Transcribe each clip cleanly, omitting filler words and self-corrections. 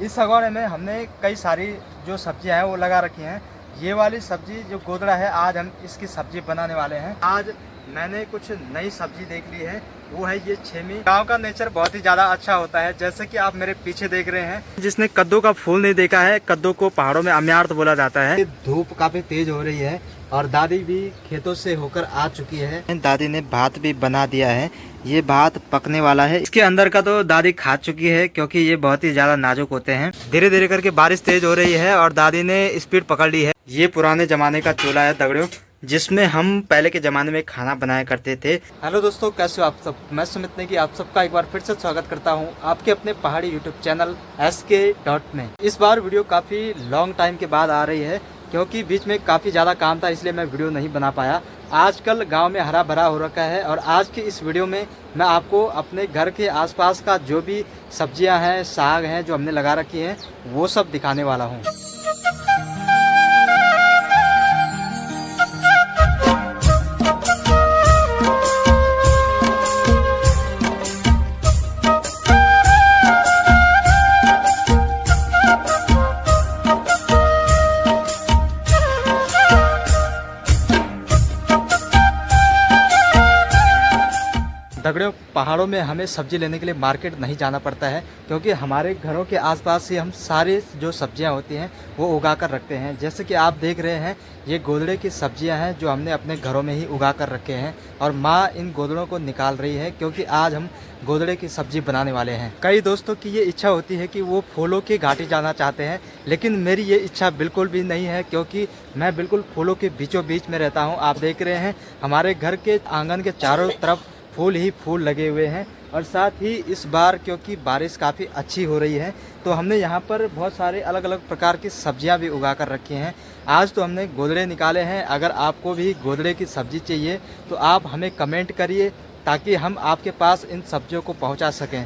इस सगौड़े में हमने कई सारी जो सब्जियां हैं वो लगा रखी हैं। ये वाली सब्जी जो गोदड़ा है, आज हम इसकी सब्जी बनाने वाले हैं। आज मैंने कुछ नई सब्जी देख ली है, वो है ये छेमी। गांव का नेचर बहुत ही ज़्यादा अच्छा होता है, जैसे कि आप मेरे पीछे देख रहे हैं। जिसने कद्दू का फूल नहीं देखा है, कद्दू को पहाड़ों में अम्यार्त बोला जाता है। धूप काफी तेज हो रही है और दादी भी खेतों से होकर आ चुकी है। दादी ने भात भी बना दिया है, ये भात पकने वाला है। इसके अंदर का तो दादी खा चुकी है, क्योंकि ये बहुत ही ज्यादा नाजुक होते हैं। धीरे धीरे करके बारिश तेज हो रही है और दादी ने स्पीड पकड़ ली है। ये पुराने जमाने का चूल्हा है दगड़ियों, जिसमें हम पहले के ज़माने में खाना बनाया करते थे। हेलो दोस्तों, कैसे हो आप सब। मैं सुमित नेगी आप सबका एक बार फिर से स्वागत करता हूं आपके अपने पहाड़ी यूट्यूब चैनल SK में। इस बार वीडियो काफ़ी लॉन्ग टाइम के बाद आ रही है, क्योंकि बीच में काफ़ी ज़्यादा काम था, इसलिए मैं वीडियो नहीं बना पाया। आजकल गांव में हरा भरा हो रखा है और आज की इस वीडियो में मैं आपको अपने घर के आसपास का जो भी सब्जियां हैं, साग हैं जो हमने लगा रखी हैं, वो सब दिखाने वाला हूँ। दगड़ियों, पहाड़ों में हमें सब्जी लेने के लिए मार्केट नहीं जाना पड़ता है, क्योंकि हमारे घरों के आसपास ही हम सारे जो सब्जियां होती हैं वो उगा कर रखते हैं। जैसे कि आप देख रहे हैं, ये गोदड़े की सब्जियां हैं जो हमने अपने घरों में ही उगा कर रखे हैं और माँ इन गोदड़ों को निकाल रही है, क्योंकि आज हम गोदड़े की सब्जी बनाने वाले हैं। कई दोस्तों की ये इच्छा होती है कि वो फूलों की घाटी जाना चाहते हैं, लेकिन मेरी ये इच्छा बिल्कुल भी नहीं है, क्योंकि मैं बिल्कुल फूलों के बीचों बीच में रहता हूँ। आप देख रहे हैं, हमारे घर के आंगन के चारों तरफ फूल ही फूल लगे हुए हैं। और साथ ही इस बार क्योंकि बारिश काफ़ी अच्छी हो रही है, तो हमने यहाँ पर बहुत सारे अलग अलग प्रकार की सब्जियाँ भी उगा कर रखी हैं। आज तो हमने गोदड़े निकाले हैं। अगर आपको भी गोदड़े की सब्ज़ी चाहिए तो आप हमें कमेंट करिए, ताकि हम आपके पास इन सब्जियों को पहुँचा सकें।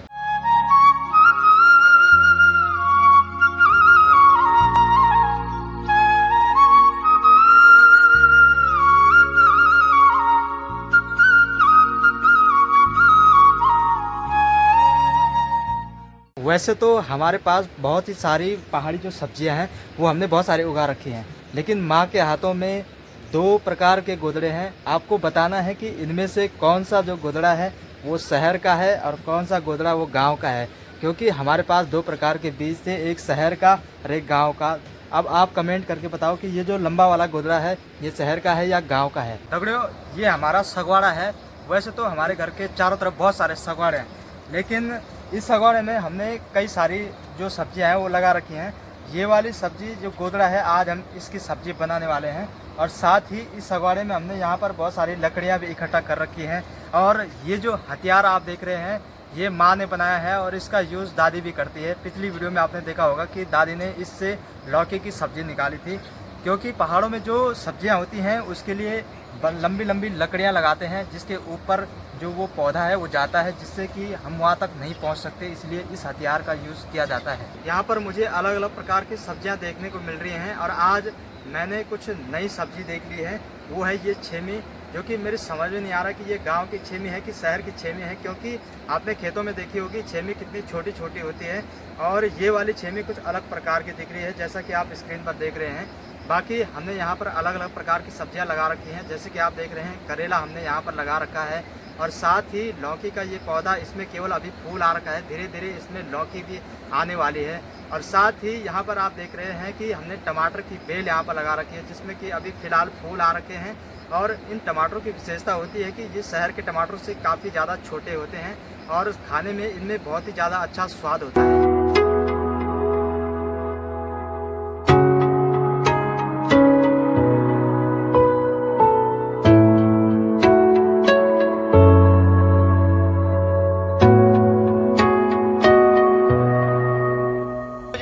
वैसे तो हमारे पास बहुत ही सारी पहाड़ी जो सब्जियां हैं वो हमने बहुत सारी उगा रखी हैं, लेकिन माँ के हाथों में 2 प्रकार के गोदड़े हैं। आपको बताना है कि इनमें से कौन सा जो गोदड़ा है वो शहर का है और कौन सा गोदड़ा वो गांव का है, क्योंकि हमारे पास 2 प्रकार के बीज थे, एक शहर का और एक गाँव का। अब आप कमेंट करके बताओ कि ये जो लंबा वाला गोदड़ा है ये शहर का है या गाँव का है। दगड़ियों, ये हमारा सगवाड़ा है। वैसे तो हमारे घर के चारों तरफ बहुत सारे सगवाड़े हैं, लेकिन इस सगौड़े में हमने कई सारी जो सब्जियां हैं वो लगा रखी हैं। ये वाली सब्जी जो गोदड़ा है, आज हम इसकी सब्जी बनाने वाले हैं। और साथ ही इस सगौड़े में हमने यहाँ पर बहुत सारी लकड़ियाँ भी इकट्ठा कर रखी हैं। और ये जो हथियार आप देख रहे हैं, ये माँ ने बनाया है और इसका यूज़ दादी भी करती है। पिछली वीडियो में आपने देखा होगा कि दादी ने इससे लौकी की सब्ज़ी निकाली थी, क्योंकि पहाड़ों में जो सब्जियां होती हैं उसके लिए लंबी लंबी लकड़ियां लगाते हैं, जिसके ऊपर जो वो पौधा है वो जाता है, जिससे कि हम वहाँ तक नहीं पहुँच सकते, इसलिए इस हथियार का यूज़ किया जाता है। यहाँ पर मुझे अलग अलग प्रकार की सब्जियाँ देखने को मिल रही हैं और आज मैंने कुछ नई सब्जी देख ली है, वो है ये छेमी, जो कि मेरी समझ में नहीं आ रहा कि ये गांव की छेमी है कि शहर की छेमी है, क्योंकि आपने खेतों में देखी होगी छेमी कितनी छोटी छोटी होती है और ये वाली छेमी कुछ अलग प्रकार की दिख रही है, जैसा कि आप स्क्रीन पर देख रहे हैं। बाकी हमने यहाँ पर अलग अलग प्रकार की सब्जियाँ लगा रखी हैं, जैसे कि आप देख रहे हैं करेला हमने यहाँ पर लगा रखा है और साथ ही लौकी का ये पौधा, इसमें केवल अभी फूल आ रखा है, धीरे धीरे इसमें लौकी भी आने वाली है। और साथ ही यहाँ पर आप देख रहे हैं कि हमने टमाटर की बेल यहाँ पर लगा रखी है, जिसमें कि अभी फ़िलहाल फूल आ रखे हैं। और इन टमाटरों की विशेषता होती है कि ये शहर के टमाटरों से काफ़ी ज़्यादा छोटे होते हैं और खाने में इनमें बहुत ही ज़्यादा अच्छा स्वाद होता है।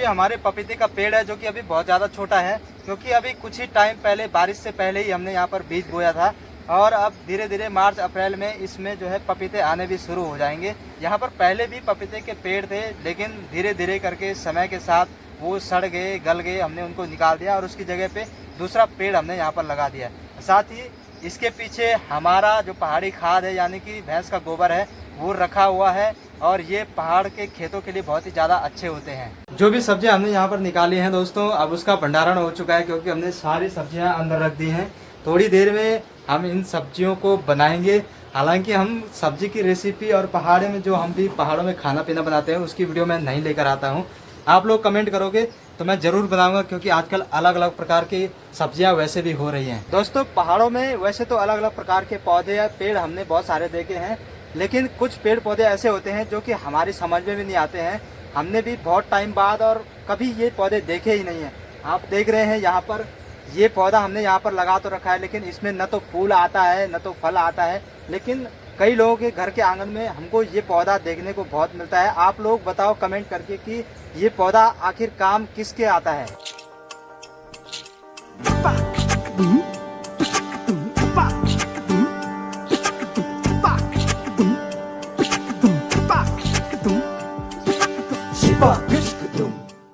हमारे पपीते का पेड़ है, जो कि अभी बहुत ज़्यादा छोटा है, क्योंकि अभी कुछ ही टाइम पहले, बारिश से पहले ही हमने यहाँ पर बीज बोया था और अब धीरे धीरे मार्च अप्रैल में इसमें जो है पपीते आने भी शुरू हो जाएंगे। यहाँ पर पहले भी पपीते के पेड़ थे, लेकिन धीरे धीरे करके समय के साथ वो सड़ गए, गल गए, हमने उनको निकाल दिया और उसकी जगह पे दूसरा पेड़ हमने यहाँ पर लगा दिया। साथ ही इसके पीछे हमारा जो पहाड़ी खाद है, यानी कि भैंस का गोबर है, वो रखा हुआ है और ये पहाड़ के खेतों के लिए बहुत ही ज़्यादा अच्छे होते हैं। जो भी सब्जियां हमने यहाँ पर निकाली हैं दोस्तों, अब उसका भंडारण हो चुका है क्योंकि हमने सारी सब्जियां अंदर रख दी हैं। थोड़ी देर में हम इन सब्जियों को बनाएंगे। हालांकि हम सब्जी की रेसिपी और पहाड़ में जो हम भी पहाड़ों में खाना पीना बनाते हैं उसकी वीडियो मैं नहीं लेकर आता हूँ। आप लोग कमेंट करोगे तो मैं ज़रूर बनाऊंगा, क्योंकि आजकल अलग अलग प्रकार की सब्जियां वैसे भी हो रही हैं। दोस्तों पहाड़ों में वैसे तो अलग अलग प्रकार के पौधे या पेड़ हमने बहुत सारे देखे हैं, लेकिन कुछ पेड़ पौधे ऐसे होते हैं जो कि हमारी समझ में भी नहीं आते हैं। हमने भी बहुत टाइम बाद और कभी ये पौधे देखे ही नहीं हैं। आप देख रहे हैं यहाँ पर ये पौधा हमने यहाँ पर लगा तो रखा है, लेकिन इसमें न तो फूल आता है न तो फल आता है। लेकिन कई लोगों के घर के आंगन में हमको ये पौधा देखने को बहुत मिलता है। आप लोग बताओ कमेंट करके कि ये पौधा आखिर काम किसके आता है।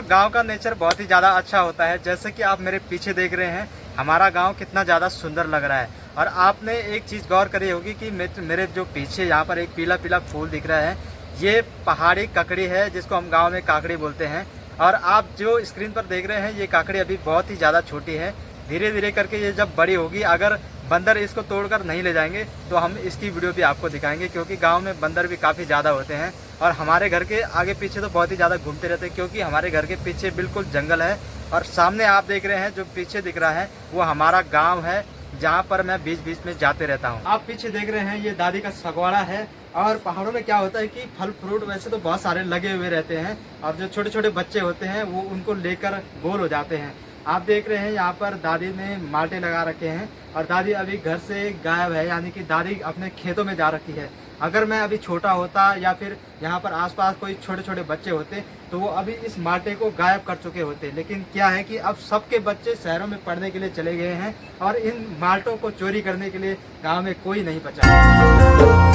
गांव का नेचर बहुत ही ज़्यादा अच्छा होता है। जैसे कि आप मेरे पीछे देख रहे हैं, हमारा गांव कितना ज़्यादा सुंदर लग रहा है। और आपने एक चीज़ गौर करी होगी कि मेरे जो पीछे यहाँ पर एक पीला पीला फूल दिख रहा है, ये पहाड़ी ककड़ी है, जिसको हम गांव में काकड़ी बोलते हैं। और आप जो स्क्रीन पर देख रहे हैं, ये काकड़ी अभी बहुत ही ज़्यादा छोटी है। धीरे धीरे करके ये जब बड़ी होगी, अगर बंदर इसको तोड़कर नहीं ले जाएंगे तो हम इसकी वीडियो भी आपको दिखाएंगे, क्योंकि गांव में बंदर भी काफ़ी ज़्यादा होते हैं। और हमारे घर के आगे पीछे तो बहुत ही ज़्यादा घूमते रहते हैं, क्योंकि हमारे घर के पीछे बिल्कुल जंगल है। और सामने आप देख रहे हैं जो पीछे दिख रहा है वो हमारा गाँव है, जहाँ पर मैं बीच बीच में जाते रहता हूँ। आप पीछे देख रहे हैं ये दादी का सगवाड़ा है। और पहाड़ों में क्या होता है कि फल फ्रूट वैसे तो बहुत सारे लगे हुए रहते हैं, और जो छोटे छोटे बच्चे होते हैं वो उनको लेकर गोल हो जाते हैं। आप देख रहे हैं यहाँ पर दादी ने माल्टे लगा रखे हैं, और दादी अभी घर से गायब है, यानी कि दादी अपने खेतों में जा रखी है। अगर मैं अभी छोटा होता या फिर यहाँ पर आसपास कोई छोटे छोटे बच्चे होते तो वो अभी इस माल्टे को गायब कर चुके होते। लेकिन क्या है कि अब सबके बच्चे शहरों में पढ़ने के लिए चले गए हैं, और इन माल्टों को चोरी करने के लिए गाँव में कोई नहीं बचा।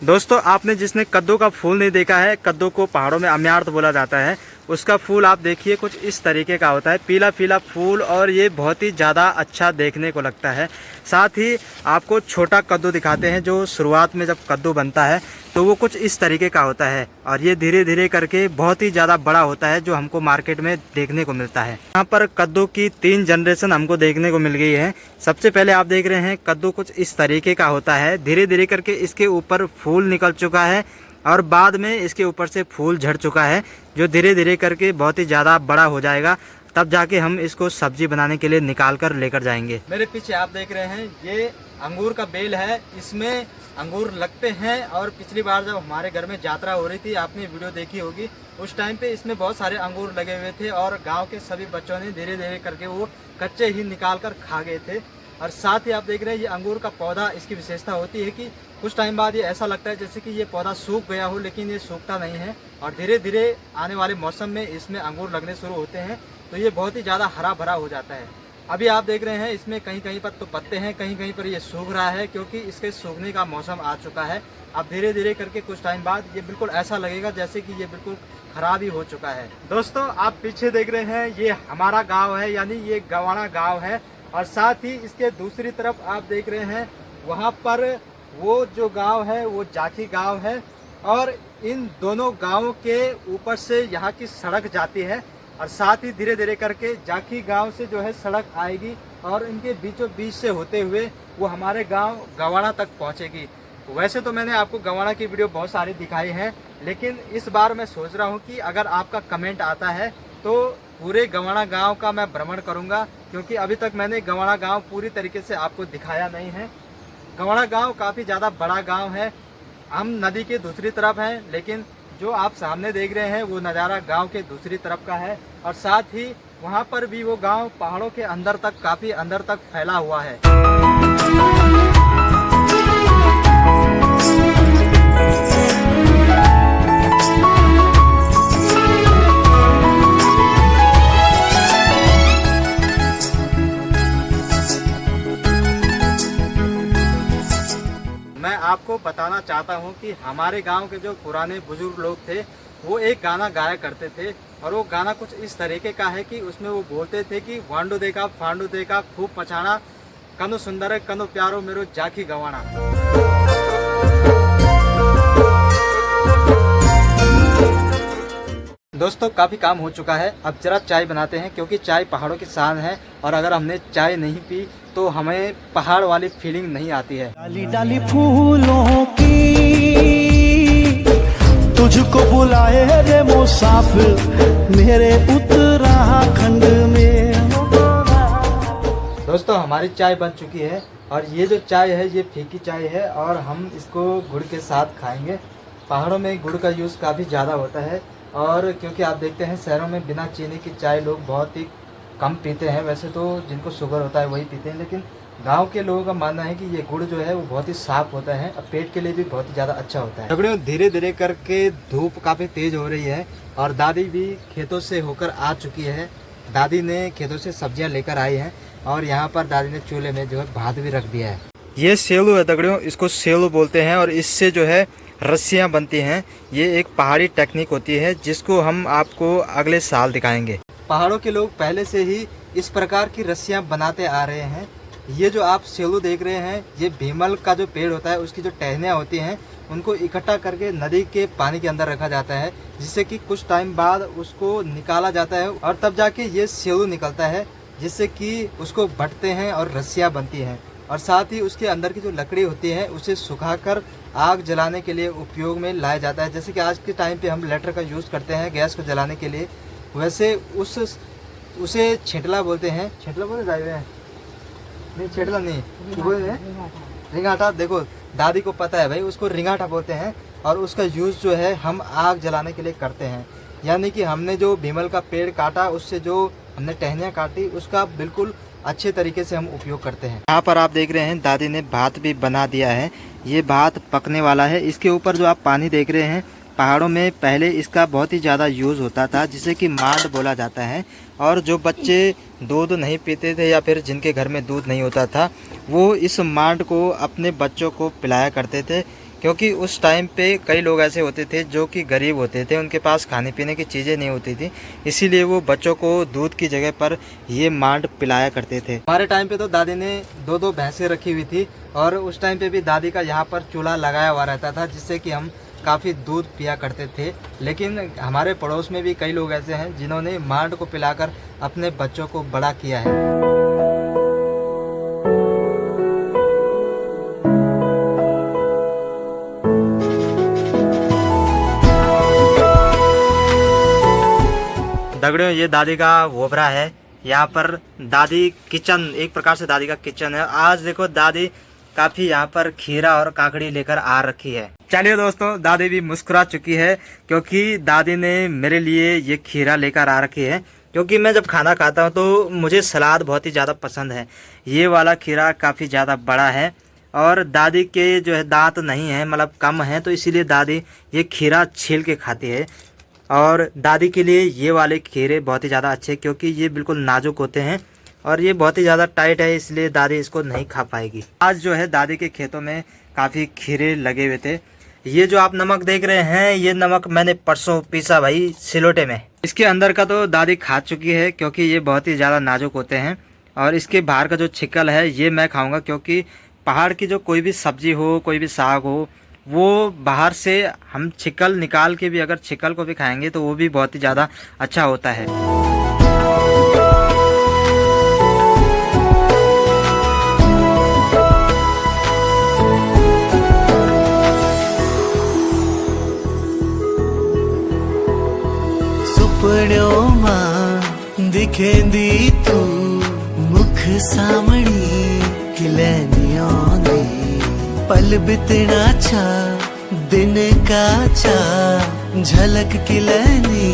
दोस्तों आपने जिसने कद्दू का फूल नहीं देखा है, कद्दू को पहाड़ों में अम्यार्त बोला जाता है। उसका फूल आप देखिए कुछ इस तरीके का होता है, पीला पीला फूल, और ये बहुत ही ज़्यादा अच्छा देखने को लगता है। साथ ही आपको छोटा कद्दू दिखाते हैं, जो शुरुआत में जब कद्दू बनता है तो वो कुछ इस तरीके का होता है, और ये धीरे धीरे करके बहुत ही ज़्यादा बड़ा होता है, जो हमको मार्केट में देखने को मिलता है। यहाँ पर कद्दू की 3 जनरेशन हमको देखने को मिल गई है। सबसे पहले आप देख रहे हैं कद्दू कुछ इस तरीके का होता है, धीरे धीरे करके इसके ऊपर फूल निकल चुका है, और बाद में इसके ऊपर से फूल झड़ चुका है, जो धीरे धीरे करके बहुत ही ज़्यादा बड़ा हो जाएगा। तब जाके हम इसको सब्जी बनाने के लिए निकाल कर लेकर जाएंगे। मेरे पीछे आप देख रहे हैं ये अंगूर का बेल है, इसमें अंगूर लगते हैं। और पिछली बार जब हमारे घर में यात्रा हो रही थी, आपने वीडियो देखी होगी, उस टाइम पे इसमें बहुत सारे अंगूर लगे हुए थे, और गांव के सभी बच्चों ने धीरे धीरे करके वो कच्चे ही निकाल कर खा गए थे। और साथ ही आप देख रहे हैं ये अंगूर का पौधा, इसकी विशेषता होती है कि कुछ टाइम बाद ये ऐसा लगता है जैसे कि ये पौधा सूख गया हो, लेकिन ये सूखता नहीं है। और धीरे धीरे आने वाले मौसम में इसमें अंगूर लगने शुरू होते हैं, तो ये बहुत ही ज़्यादा हरा भरा हो जाता है। अभी आप देख रहे हैं इसमें कहीं कहीं पर तो पत्ते हैं, कहीं कहीं पर ये सूख रहा है, क्योंकि इसके सूखने का मौसम आ चुका है। अब धीरे धीरे करके कुछ टाइम बाद ये बिल्कुल ऐसा लगेगा जैसे कि ये बिल्कुल खराब ही हो चुका है। दोस्तों आप पीछे देख रहे हैं ये हमारा गाँव है, यानी ये गवाना गाँव है। और साथ ही इसके दूसरी तरफ आप देख रहे हैं वहाँ पर वो जो गांव है वो जाखी गांव है, और इन दोनों गांवों के ऊपर से यहाँ की सड़क जाती है। और साथ ही धीरे धीरे करके जाखी गांव से जो है सड़क आएगी, और इनके बीचों बीच से होते हुए वो हमारे गांव गवाना तक पहुँचेगी। वैसे तो मैंने आपको गवाना की वीडियो बहुत सारी दिखाई है, लेकिन इस बार मैं सोच रहा हूँ कि अगर आपका कमेंट आता है तो पूरे गवाना गांव का मैं भ्रमण करूंगा, क्योंकि अभी तक मैंने गवाना गांव पूरी तरीके से आपको दिखाया नहीं है। गवाना गांव काफ़ी ज़्यादा बड़ा गांव है। हम नदी के दूसरी तरफ हैं, लेकिन जो आप सामने देख रहे हैं वो नज़ारा गांव के दूसरी तरफ का है। और साथ ही वहाँ पर भी वो गांव पहाड़ों के अंदर तक, काफ़ी अंदर तक फैला हुआ है। मैं आपको बताना चाहता हूं कि हमारे गांव के जो पुराने बुजुर्ग लोग थे वो एक गाना गाया करते थे और वो गाना कुछ इस तरीके का है कि उसमें वो बोलते थे कि वांडो देखा फांडो देखा खूब पछाना, कनो सुंदर है कनो प्यारो मेरो जाकी गवाना। दोस्तों काफ़ी काम हो चुका है, अब जरा चाय बनाते हैं क्योंकि चाय पहाड़ों की शान है और अगर हमने चाय नहीं पी तो हमें पहाड़ वाली फीलिंग नहीं आती है। डाली डाली फूलों की तुझको बुलाए रे मुसाफिर मेरे उत्तराखंड में। दोस्तों हमारी चाय बन चुकी है और ये जो चाय है ये फीकी चाय है और हम इसको गुड़ के साथ खाएंगे। पहाड़ों में गुड़ का यूज़ काफ़ी ज़्यादा होता है और क्योंकि आप देखते हैं शहरों में बिना चीनी की चाय लोग बहुत ही कम पीते हैं, वैसे तो जिनको शुगर होता है वही पीते हैं, लेकिन गांव के लोगों का मानना है कि ये गुड़ जो है वो बहुत ही साफ़ होता है और पेट के लिए भी बहुत ही ज़्यादा अच्छा होता है। झगड़ियों धीरे धीरे करके धूप काफ़ी तेज़ हो रही है और दादी भी खेतों से होकर आ चुकी है। दादी ने खेतों से सब्जियाँ लेकर आई हैं और यहाँ पर दादी ने चूल्हे में जो है भात भी रख दिया है। ये सेलू है दगड़ियों, इसको सेलू बोलते हैं और इससे जो है रस्सियाँ बनती हैं। ये एक पहाड़ी टेक्निक होती है जिसको हम आपको अगले साल दिखाएंगे। पहाड़ों के लोग पहले से ही इस प्रकार की रस्सियाँ बनाते आ रहे हैं। ये जो आप सेलू देख रहे हैं ये भीमल का जो पेड़ होता है उसकी जो टहनियाँ होती हैं उनको इकट्ठा करके नदी के पानी के अंदर रखा जाता है, जिससे कि कुछ टाइम बाद उसको निकाला जाता है और तब जाके ये सेलू निकलता है, जिससे कि उसको बटते हैं और रस्सियाँ बनती हैं। और साथ ही उसके अंदर की जो लकड़ी होती है उसे सुखाकर आग जलाने के लिए उपयोग में लाया जाता है। जैसे कि आज के टाइम पे हम लाइटर का यूज़ करते हैं गैस को जलाने के लिए, वैसे उसे छेटला बोलते हैं। छेटला बोले जाए हैं? नहीं छेटला नहीं बोलते हैं, रिंगाटा। देखो दादी को पता है भाई, उसको रिंगाटा बोलते हैं और उसका यूज़ जो है हम आग जलाने के लिए करते हैं। यानी कि हमने जो भीमल का पेड़ काटा उससे जो हमने टहनियाँ काटी उसका बिल्कुल अच्छे तरीके से हम उपयोग करते हैं। यहाँ पर आप देख रहे हैं दादी ने भात भी बना दिया है। ये भात पकने वाला है। इसके ऊपर जो आप पानी देख रहे हैं, पहाड़ों में पहले इसका बहुत ही ज़्यादा यूज़ होता था जिसे कि मांड बोला जाता है। और जो बच्चे दूध नहीं पीते थे या फिर जिनके घर में दूध नहीं होता था वो इस मांड को अपने बच्चों को पिलाया करते थे, क्योंकि उस टाइम पे कई लोग ऐसे होते थे जो कि गरीब होते थे, उनके पास खाने पीने की चीज़ें नहीं होती थी, इसीलिए वो बच्चों को दूध की जगह पर ये मांड पिलाया करते थे। हमारे टाइम पे तो दादी ने 2-2 भैंसें रखी हुई थी और उस टाइम पे भी दादी का यहाँ पर चूल्हा लगाया हुआ रहता था जिससे कि हम काफ़ी दूध पिया करते थे। लेकिन हमारे पड़ोस में भी कई लोग ऐसे हैं जिन्होंने मांड को पिलाकर अपने बच्चों को बड़ा किया है। दगड़ियों ये दादी का वोबरा है। यहाँ पर दादी किचन, एक प्रकार से दादी का किचन है। आज देखो दादी काफी यहाँ पर खीरा और काकड़ी लेकर आ रखी है। चलिए दोस्तों, दादी भी मुस्कुरा चुकी है क्योंकि दादी ने मेरे लिए ये खीरा लेकर आ रखी है। क्योंकि मैं जब खाना खाता हूँ तो मुझे सलाद बहुत ही ज़्यादा पसंद है। ये वाला खीरा काफ़ी ज़्यादा बड़ा है और दादी के जो है दांत नहीं है, मतलब कम है, तो इसीलिए दादी ये खीरा छील के खाती है। और दादी के लिए ये वाले खीरे बहुत ही ज़्यादा अच्छे क्योंकि ये बिल्कुल नाजुक होते हैं और ये बहुत ही ज़्यादा टाइट है, इसलिए दादी इसको नहीं खा पाएगी। आज जो है दादी के खेतों में काफ़ी खीरे लगे हुए थे। ये जो आप नमक देख रहे हैं ये नमक मैंने परसों पीसा भाई सिलोटे में। इसके अंदर का तो दादी खा चुकी है क्योंकि ये बहुत ही ज़्यादा नाजुक होते हैं और इसके बाहर का जो छिक्कल है ये मैं खाऊँगा, क्योंकि पहाड़ की जो कोई भी सब्जी हो, कोई भी साग हो, वो बाहर से हम छिक्कल निकाल के भी अगर छिक्कल को भी खाएंगे तो वो भी बहुत ही ज़्यादा अच्छा होता है। सुपड़ों मां दिखेंदी तू मुख सामणी खिलैनियों दी पल बितना छा दिन का छा झलक खिलैनी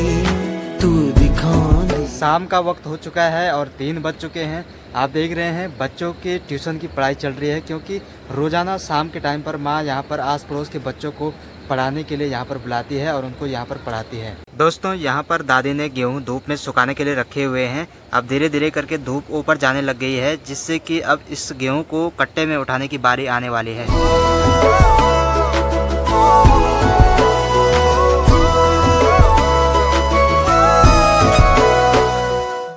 तू दिखाऊंगी। शाम का वक्त हो चुका है और 3 बज चुके हैं। आप देख रहे हैं बच्चों के ट्यूशन की पढ़ाई चल रही है क्योंकि रोज़ाना शाम के टाइम पर माँ यहाँ पर आस पड़ोस के बच्चों को पढ़ाने के लिए यहाँ पर बुलाती है और उनको यहाँ पर पढ़ाती है। दोस्तों यहाँ पर दादी ने गेहूँ धूप में सुखाने के लिए रखे हुए हैं। अब धीरे धीरे करके धूप ऊपर जाने लग गई है, जिससे कि अब इस गेहूँ को कट्टे में उठाने की बारी आने वाली है।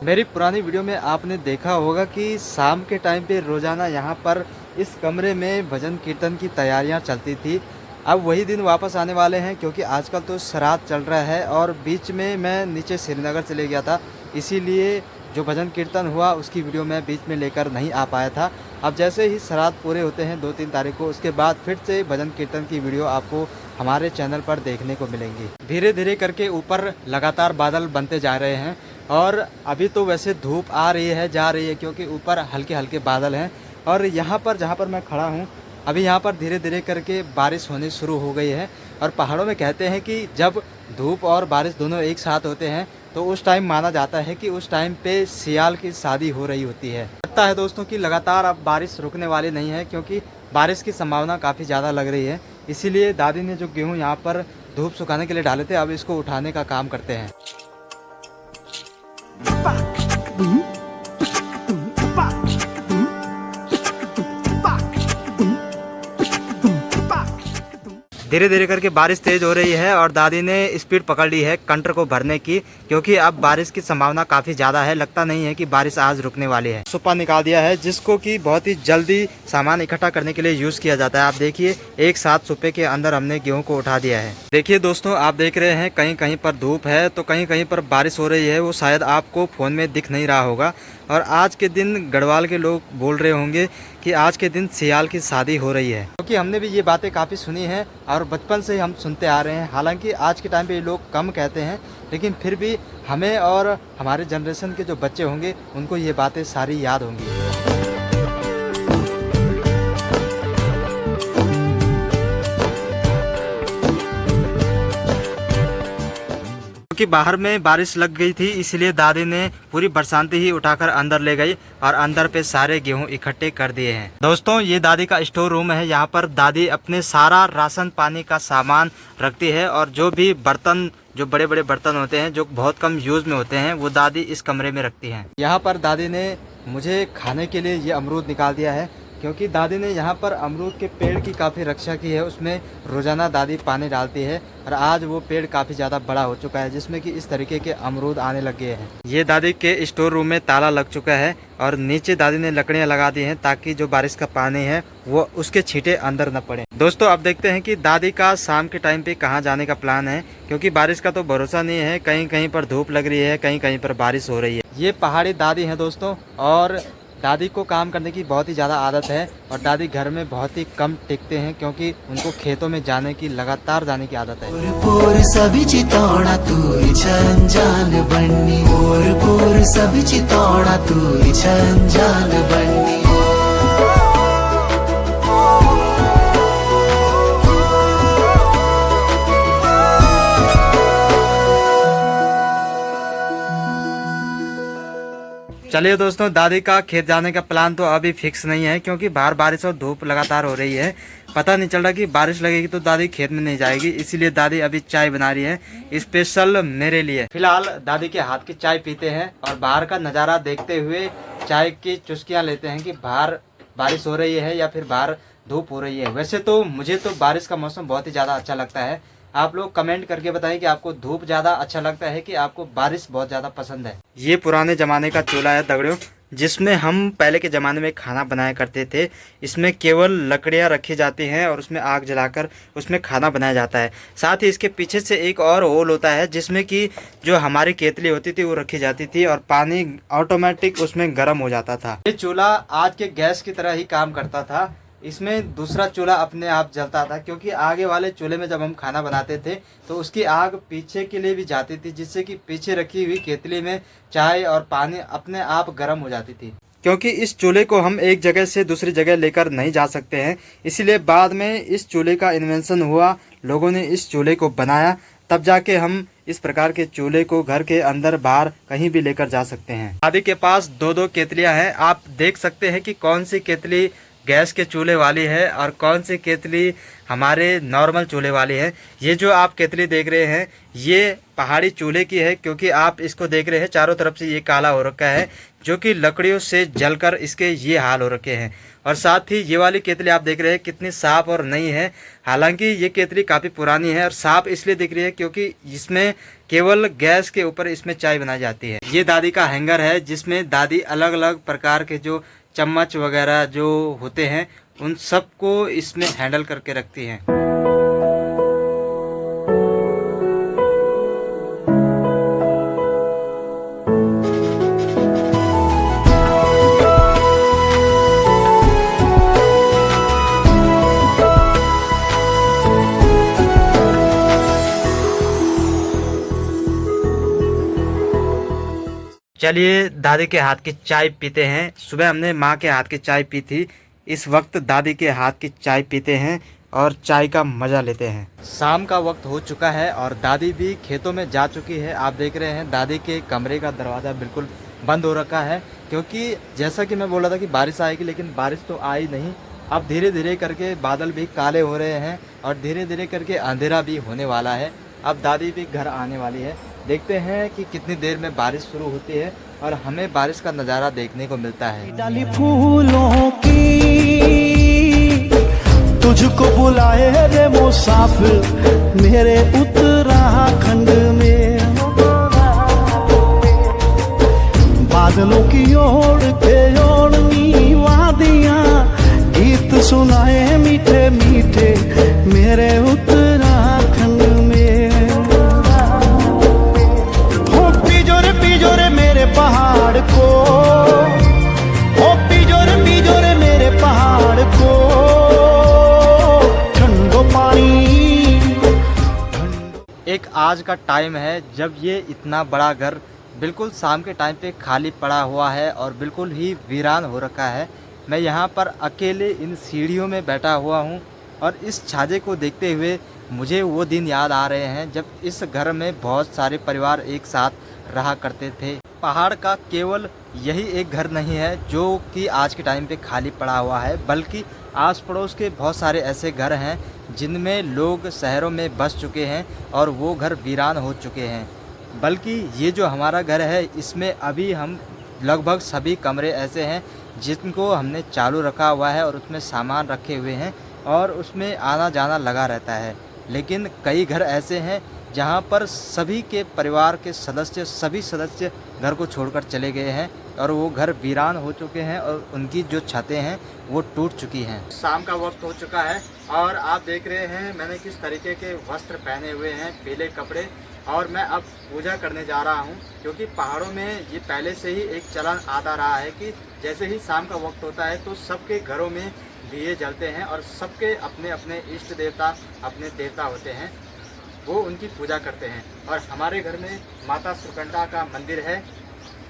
मेरी पुरानी वीडियो में आपने देखा होगा कि शाम के टाइम पे रोज़ाना यहाँ पर इस कमरे में भजन कीर्तन की तैयारियाँ चलती थी। अब वही दिन वापस आने वाले हैं, क्योंकि आजकल तो श्राद्ध चल रहा है और बीच में मैं नीचे श्रीनगर चले गया था, इसीलिए जो भजन कीर्तन हुआ उसकी वीडियो मैं बीच में लेकर नहीं आ पाया था। अब जैसे ही श्राद्ध पूरे होते हैं 2-3 तारीख को, उसके बाद फिर से भजन कीर्तन की वीडियो आपको हमारे चैनल पर देखने को मिलेंगी। धीरे धीरे करके ऊपर लगातार बादल बनते जा रहे हैं और अभी तो वैसे धूप आ रही है जा रही है, क्योंकि ऊपर हल्के हल्के बादल हैं। और यहाँ पर जहाँ पर मैं खड़ा हूँ अभी, यहाँ पर धीरे धीरे करके बारिश होनी शुरू हो गई है। और पहाड़ों में कहते हैं कि जब धूप और बारिश दोनों एक साथ होते हैं तो उस टाइम माना जाता है कि उस टाइम पे सियाल की शादी हो रही होती है। लगता है दोस्तों कि लगातार अब बारिश रुकने वाली नहीं है, क्योंकि बारिश की संभावना काफ़ी ज़्यादा लग रही है। इसीलिए दादी ने जो गेहूँ यहाँ पर धूप सुखाने के लिए डाले थे, अब इसको उठाने का काम करते हैं। धीरे धीरे करके बारिश तेज हो रही है और दादी ने स्पीड पकड़ ली है कंटर को भरने की, क्योंकि अब बारिश की संभावना काफ़ी ज़्यादा है। लगता नहीं है कि बारिश आज रुकने वाली है। सुपा निकाल दिया है, जिसको कि बहुत ही जल्दी सामान इकट्ठा करने के लिए यूज़ किया जाता है। आप देखिए, एक साथ सुपे के अंदर हमने गेहूँ को उठा दिया है। देखिए दोस्तों, आप देख रहे हैं कहीं कहीं पर धूप है तो कहीं कहीं पर बारिश हो रही है। वो शायद आपको फ़ोन में दिख नहीं रहा होगा। और आज के दिन गढ़वाल के लोग बोल रहे होंगे कि आज के दिन सियाल की शादी हो रही है, क्योंकि हमने भी ये बातें काफ़ी सुनी हैं और बचपन से हम सुनते आ रहे हैं। हालांकि आज के टाइम पे ये लोग कम कहते हैं, लेकिन फिर भी हमें और हमारे जनरेशन के जो बच्चे होंगे उनको ये बातें सारी याद होंगी। कि बाहर में बारिश लग गई थी, इसलिए दादी ने पूरी बरसाती ही उठाकर अंदर ले गई और अंदर पे सारे गेहूं इकट्ठे कर दिए हैं। दोस्तों, ये दादी का स्टोर रूम है। यहाँ पर दादी अपने सारा राशन पानी का सामान रखती है और जो भी बर्तन, जो बड़े बड़े बर्तन होते हैं जो बहुत कम यूज में होते हैं, वो दादी इस कमरे में रखती हैं। यहाँ पर दादी ने मुझे खाने के लिए ये अमरूद निकाल दिया है, क्योंकि दादी ने यहाँ पर अमरूद के पेड़ की काफ़ी रक्षा की है। उसमें रोज़ाना दादी पानी डालती है और आज वो पेड़ काफ़ी ज़्यादा बड़ा हो चुका है, जिसमें कि इस तरीके के अमरूद आने लग गए हैं। ये दादी के स्टोर रूम में ताला लग चुका है और नीचे दादी ने लकड़ियाँ लगा दी हैं, ताकि जो बारिश का पानी है वो उसके छींटे अंदर न पड़े। दोस्तों, अब देखते हैं कि दादी का शाम के टाइम पे कहाँ जाने का प्लान है, क्योंकि बारिश का तो भरोसा नहीं है। कहीं कहीं पर धूप लग रही है, कहीं कहीं पर बारिश हो रही है। ये पहाड़ी दादी है दोस्तों, और दादी को काम करने की बहुत ही ज़्यादा आदत है और दादी घर में बहुत ही कम टिकते हैं, क्योंकि उनको खेतों में जाने की, लगातार जाने की आदत है। पोर सभी चितौड़ा तू छंजान बन्नी, पोर सभी चितौड़ा तू छंजान बन्नी। चलिए दोस्तों, दादी का खेत जाने का प्लान तो अभी फिक्स नहीं है, क्योंकि बाहर बारिश और धूप लगातार हो रही है। पता नहीं चल रहा कि बारिश लगेगी तो दादी खेत में नहीं जाएगी, इसीलिए दादी अभी चाय बना रही है स्पेशल मेरे लिए। फिलहाल दादी के हाथ की चाय पीते हैं और बाहर का नज़ारा देखते हुए चाय की चुस्कियाँ लेते हैं कि बाहर बारिश हो रही है या फिर बाहर धूप हो रही है। वैसे तो मुझे तो बारिश का मौसम बहुत ही ज़्यादा अच्छा लगता है। आप लोग कमेंट करके बताएं कि आपको धूप ज़्यादा अच्छा लगता है कि आपको बारिश बहुत ज़्यादा पसंद है। ये पुराने ज़माने का चूल्हा है दगड़ियों, जिसमें हम पहले के ज़माने में खाना बनाया करते थे। इसमें केवल लकड़ियाँ रखी जाती हैं और उसमें आग जलाकर उसमें खाना बनाया जाता है। साथ ही इसके पीछे से एक और होल होता है, जिसमें कि जो हमारी केतली होती थी वो रखी जाती थी और पानी ऑटोमेटिक उसमें गर्म हो जाता था। ये चूल्हा आज के गैस की तरह ही काम करता था। इसमें दूसरा चूल्हा अपने आप जलता था, क्योंकि आगे वाले चूल्हे में जब हम खाना बनाते थे तो उसकी आग पीछे के लिए भी जाती थी, जिससे कि पीछे रखी हुई केतली में चाय और पानी अपने आप गर्म हो जाती थी। क्योंकि इस चूल्हे को हम एक जगह से दूसरी जगह लेकर नहीं जा सकते हैं, इसलिए बाद में इस चूल्हे का इन्वेंशन हुआ, लोगों ने इस चूल्हे को बनाया, तब जाके हम इस प्रकार के चूल्हे को घर के अंदर बाहर कहीं भी लेकर जा सकते हैं। दादी के पास 2-2 केतलियां हैं। आप देख सकते हैं कि कौन सी केतली गैस के चूल्हे वाली है और कौन सी केतली हमारे नॉर्मल चूल्हे वाली है। ये जो आप केतली देख रहे हैं ये पहाड़ी चूल्हे की है, क्योंकि आप इसको देख रहे हैं चारों तरफ से ये काला हो रखा है, जो कि लकड़ियों से जलकर इसके ये हाल हो रखे हैं। और साथ ही ये वाली केतली आप देख रहे हैं कितनी साफ और नई है। हालांकि ये केतली काफ़ी पुरानी है और साफ इसलिए दिख रही है क्योंकि इसमें केवल गैस के ऊपर इसमें चाय बनाई जाती है। ये दादी का हैंगर है जिसमें दादी अलग अलग प्रकार के जो चम्मच वगैरह जो होते हैं उन सबको इसमें हैंडल करके रखती हैं। चलिए दादी के हाथ की चाय पीते हैं। सुबह हमने माँ के हाथ की चाय पी थी, इस वक्त दादी के हाथ की चाय पीते हैं और चाय का मज़ा लेते हैं। शाम का वक्त हो चुका है और दादी भी खेतों में जा चुकी है। आप देख रहे हैं दादी के कमरे का दरवाज़ा बिल्कुल बंद हो रखा है, क्योंकि जैसा कि मैं बोल रहा था कि बारिश आएगी, लेकिन बारिश तो आई नहीं। अब धीरे धीरे करके बादल भी काले हो रहे हैं और धीरे धीरे करके अंधेरा भी होने वाला है। अब दादी भी घर आने वाली है। देखते हैं कि कितनी देर में बारिश शुरू होती है और हमें बारिश का नज़ारा देखने को मिलता है। डाली फूलों की तुझको बुलाए रे मुसाफिर मेरे उत्तराखंड में, बादलों की ओर के ओढ़नी वादियां गीत सुनाए मीठे मीठे मेरे उत्तराखंड में। पीजो रे मेरे पहाड़ को, ओ पीजो रे मेरे पहाड़ को, ठंडो पानी। एक आज का टाइम है जब ये इतना बड़ा घर बिल्कुल शाम के टाइम पे खाली पड़ा हुआ है और बिल्कुल ही वीरान हो रखा है। मैं यहाँ पर अकेले इन सीढ़ियों में बैठा हुआ हूँ और इस छाजे को देखते हुए मुझे वो दिन याद आ रहे हैं जब इस घर में बहुत सारे परिवार एक साथ रहा करते थे। पहाड़ का केवल यही एक घर नहीं है जो कि आज के टाइम पे खाली पड़ा हुआ है, बल्कि आस पड़ोस के बहुत सारे ऐसे घर हैं जिनमें लोग शहरों में बस चुके हैं और वो घर वीरान हो चुके हैं। बल्कि ये जो हमारा घर है इसमें अभी हम लगभग सभी कमरे ऐसे हैं जिनको हमने चालू रखा हुआ है और उसमें सामान रखे हुए हैं और उसमें आना जाना लगा रहता है। लेकिन कई घर ऐसे हैं जहाँ पर सभी के परिवार के सभी सदस्य घर को छोड़कर चले गए हैं और वो घर वीरान हो चुके हैं और उनकी जो छतें हैं वो टूट चुकी हैं। शाम का वक्त हो चुका है और आप देख रहे हैं मैंने किस तरीके के वस्त्र पहने हुए हैं, पीले कपड़े, और मैं अब पूजा करने जा रहा हूँ। क्योंकि पहाड़ों में ये पहले से ही एक चलन आता रहा है कि जैसे ही शाम का वक्त होता है तो सबके घरों में दिए जलते हैं और सबके अपने अपने इष्ट देवता, अपने देवता होते हैं, वो उनकी पूजा करते हैं। और हमारे घर में माता सुकंडा का मंदिर है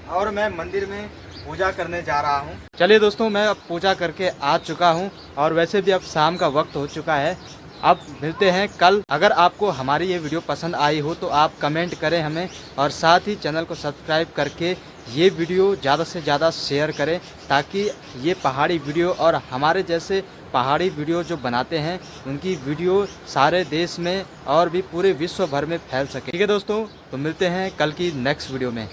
और मैं मंदिर में पूजा करने जा रहा हूँ। चलिए दोस्तों, मैं अब पूजा करके आ चुका हूँ और वैसे भी अब शाम का वक्त हो चुका है। अब मिलते हैं कल। अगर आपको हमारी ये वीडियो पसंद आई हो तो आप कमेंट करें हमें, और साथ ही चैनल को सब्सक्राइब करके ये वीडियो ज़्यादा से ज़्यादा शेयर करें, ताकि ये पहाड़ी वीडियो और हमारे जैसे पहाड़ी वीडियो जो बनाते हैं उनकी वीडियो सारे देश में और भी पूरे विश्व भर में फैल सके। ठीक है दोस्तों, तो मिलते हैं कल की नेक्स्ट वीडियो में।